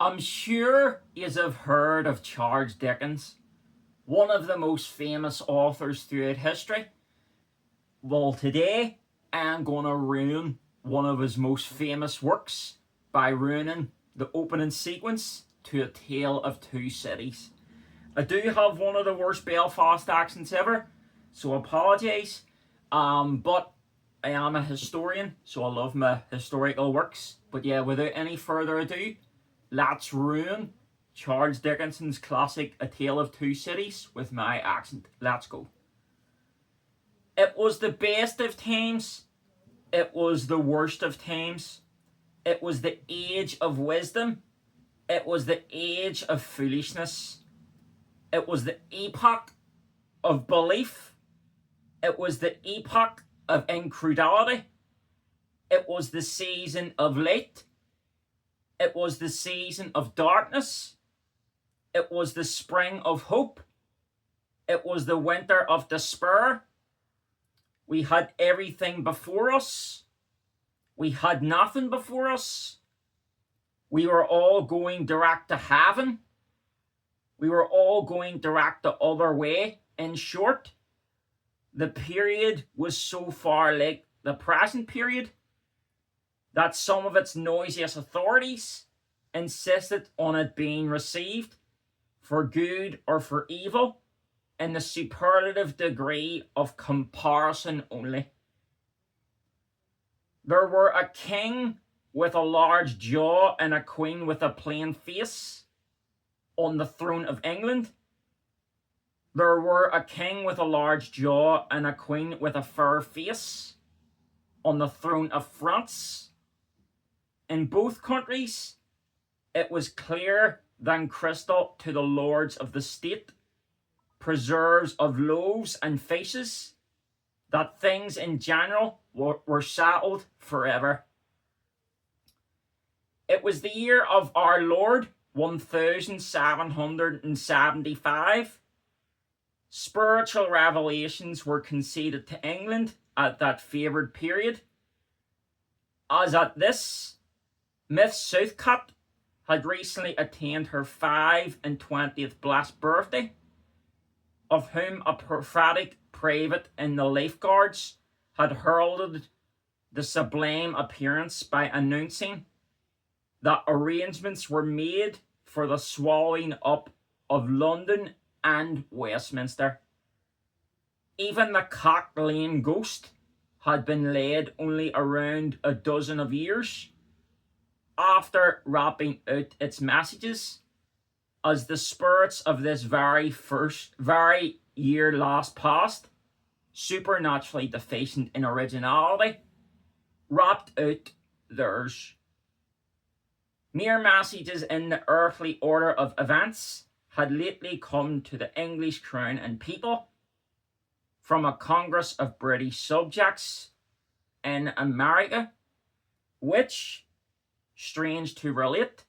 I'm sure you have heard of Charles Dickens, one of the most famous authors throughout history. Well, today I'm going to ruin one of his most famous works by ruining the opening sequence to A Tale of Two Cities. I do have one of the worst Belfast accents ever, so apologise. But I am a historian, so I love my historical works. But yeah, without any further ado, let's ruin Charles Dickens's classic A Tale of Two Cities with my accent. Let's go. It was the best of times. It was the worst of times. It was the age of wisdom. It was the age of foolishness. It was the epoch of belief. It was the epoch of incredulity. It was the season of light. It was the season of darkness. It was the spring of hope. It was the winter of despair. We had everything before us. We had nothing before us. We were all going direct to heaven. We were all going direct the other way. In short, the period was so far like the present period that some of its noisiest authorities insisted on it being received for good or for evil in the superlative degree of comparison only. There were a king with a large jaw and a queen with a plain face on the throne of England. There were a king with a large jaw and a queen with a fair face on the throne of France. In both countries, it was clear than crystal to the lords of the state, preserves of loaves and fishes, that things in general were settled forever. It was the year of our Lord 1775. Spiritual revelations were conceded to England at that favoured period. As at this, Miss Southcott had recently attained her 25th blessed birthday, of whom a prophetic private in the Life Guards had heralded the sublime appearance by announcing that arrangements were made for the swallowing up of London and Westminster. Even the Cock Lane ghost had been laid only around a dozen of years after rapping out its messages, as the spirits of this very year last past, supernaturally deficient in originality, rapped out theirs. Mere messages in the earthly order of events had lately come to the English crown and people from a Congress of British subjects in America, which, strange to relate,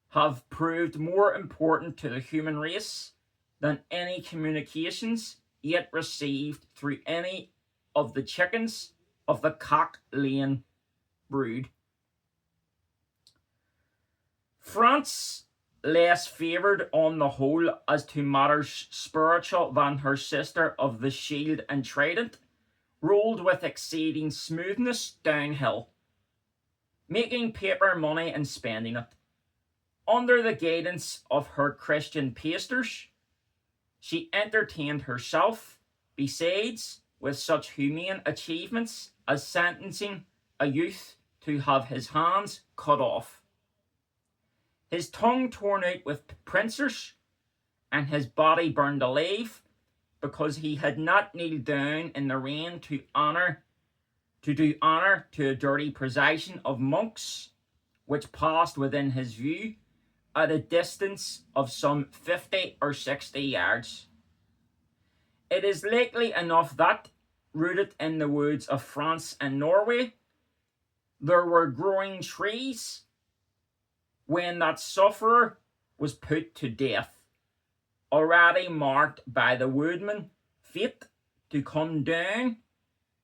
have proved more important to the human race than any communications yet received through any of the chickens of the Cock Lane brood. France, less favoured on the whole as to matters spiritual than her sister of the Shield and Trident, rolled with exceeding smoothness downhill, making paper money and spending it. Under the guidance of her Christian pastors, she entertained herself, besides, with such humane achievements as sentencing a youth to have his hands cut off, his tongue torn out with pincers, and his body burned alive, because he had not kneeled down in the rain to do honour to a dirty procession of monks, which passed within his view at a distance of some 50 or 60 yards. It is likely enough that, rooted in the woods of France and Norway, there were growing trees when that sufferer was put to death, already marked by the woodman fate to come down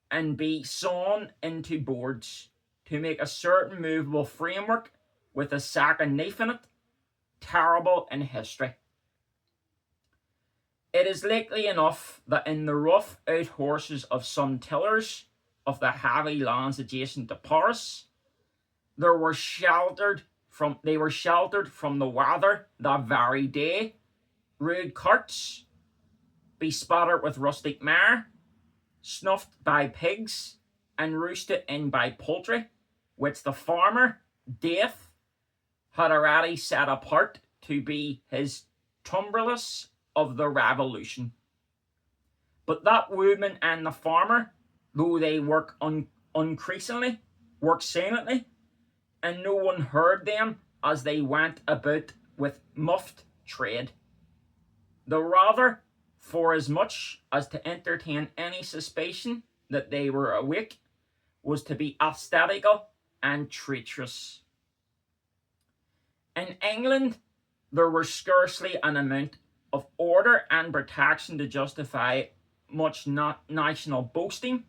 and be sawn into boards to make a certain movable framework with a second knife in it, terrible in history. It is likely enough that in the rough out horses of some tillers of the heavy lands adjacent to Paris, they were sheltered from the weather that very day. Rude carts, bespattered with rustic mire, snuffed by pigs, and roosted in by poultry, which the farmer, Death, had already set apart to be his tumbrelus of the revolution. But that woman and the farmer, though they work increasingly, work silently, and no one heard them as they went about with muffed tread. The rather, forasmuch as to entertain any suspicion that they were awake, was to be aesthetical and treacherous. In England, there was scarcely an amount of order and protection to justify much national boasting.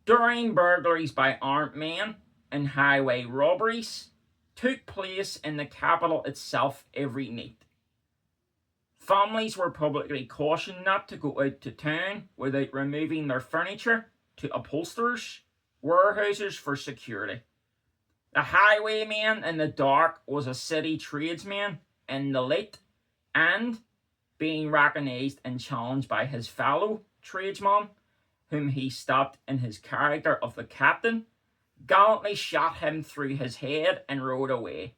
During burglaries by armed men and highway robberies took place in the capital itself every night. Families were publicly cautioned not to go out to town without removing their furniture to upholsterers' warehouses for security. The highwayman in the dark was a city tradesman in the light, and, being recognised and challenged by his fellow tradesman, whom he stopped in his character of the captain, gallantly shot him through his head and rode away.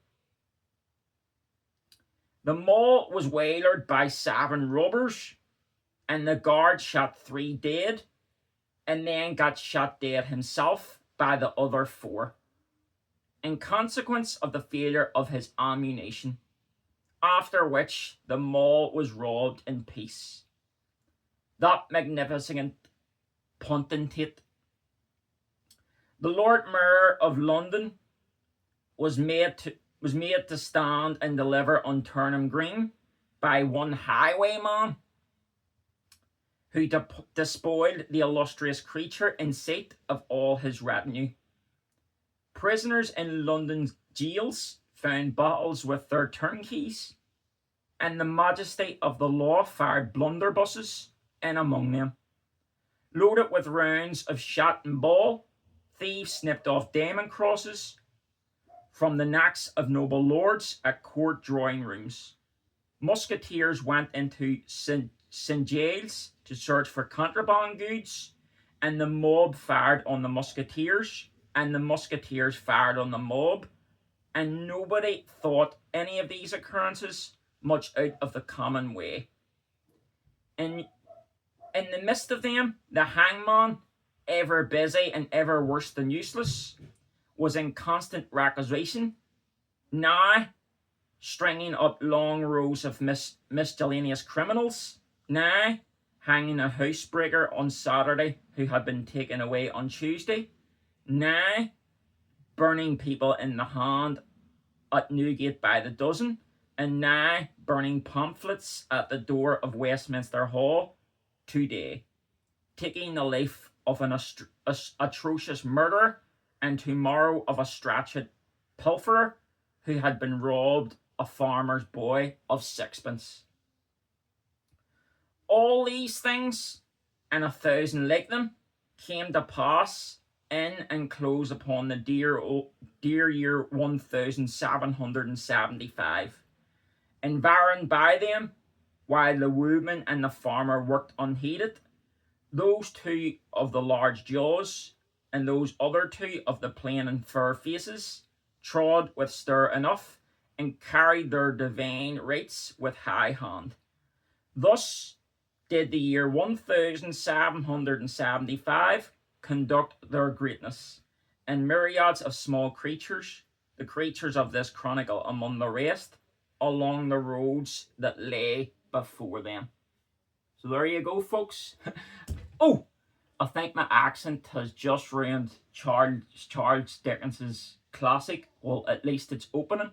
The mall was waylaid by 7 robbers, and the guard shot 3 dead, and then got shot dead himself by the other 4, in consequence of the failure of his ammunition, after which the mall was robbed in peace. That magnificent potentate, the Lord Mayor of London, was made to stand and deliver on Turnham Green by one highwayman, who despoiled the illustrious creature in sight of all his retinue. Prisoners in London's jails found bottles with their turnkeys, and the majesty of the law fired blunderbusses in among them. Loaded with rounds of shot and ball, thieves snipped off diamond crosses from the necks of noble lords at court drawing rooms. Musketeers went into St. Giles to search for contraband goods, and the mob fired on the musketeers, and the musketeers fired on the mob, and nobody thought any of these occurrences much out of the common way. In the midst of them, the hangman, ever busy and ever worse than useless, was in constant requisition, now stringing up long rows of miscellaneous criminals, now hanging a housebreaker on Saturday who had been taken away on Tuesday, now burning people in the hand at Newgate by the dozen, and now burning pamphlets at the door of Westminster Hall today, taking the life of an atrocious murderer, and tomorrow of a strached pilferer who had been robbed a farmer's boy of 6pence. All these things, and 1,000 like them, came to pass in and close upon the dear year 1775, environed by them, while the woodman and the farmer worked unheeded, those 2 of the large jaws, and those other 2 of the plain and fair faces, trod with stir enough, and carried their divine rights with high hand. Thus did the year 1775 conduct their greatness, and myriads of small creatures, the creatures of this chronicle among the rest, along the roads that lay before them. So there you go, folks. Oh, I think my accent has just ruined Charles Dickens's classic. Well, at least its opening.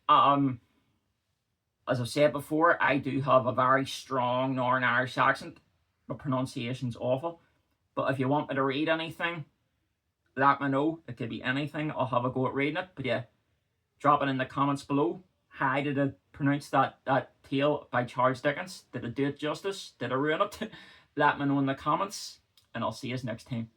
As I've said before, I do have a very strong Northern Irish accent. My pronunciation's awful. But if you want me to read anything, let me know. It could be anything. I'll have a go at reading it. But yeah, drop it in the comments below. Hi, did I pronounce that tale by Charles Dickens? Did I do it justice? Did I ruin it? Let me know in the comments, and I'll see you next time.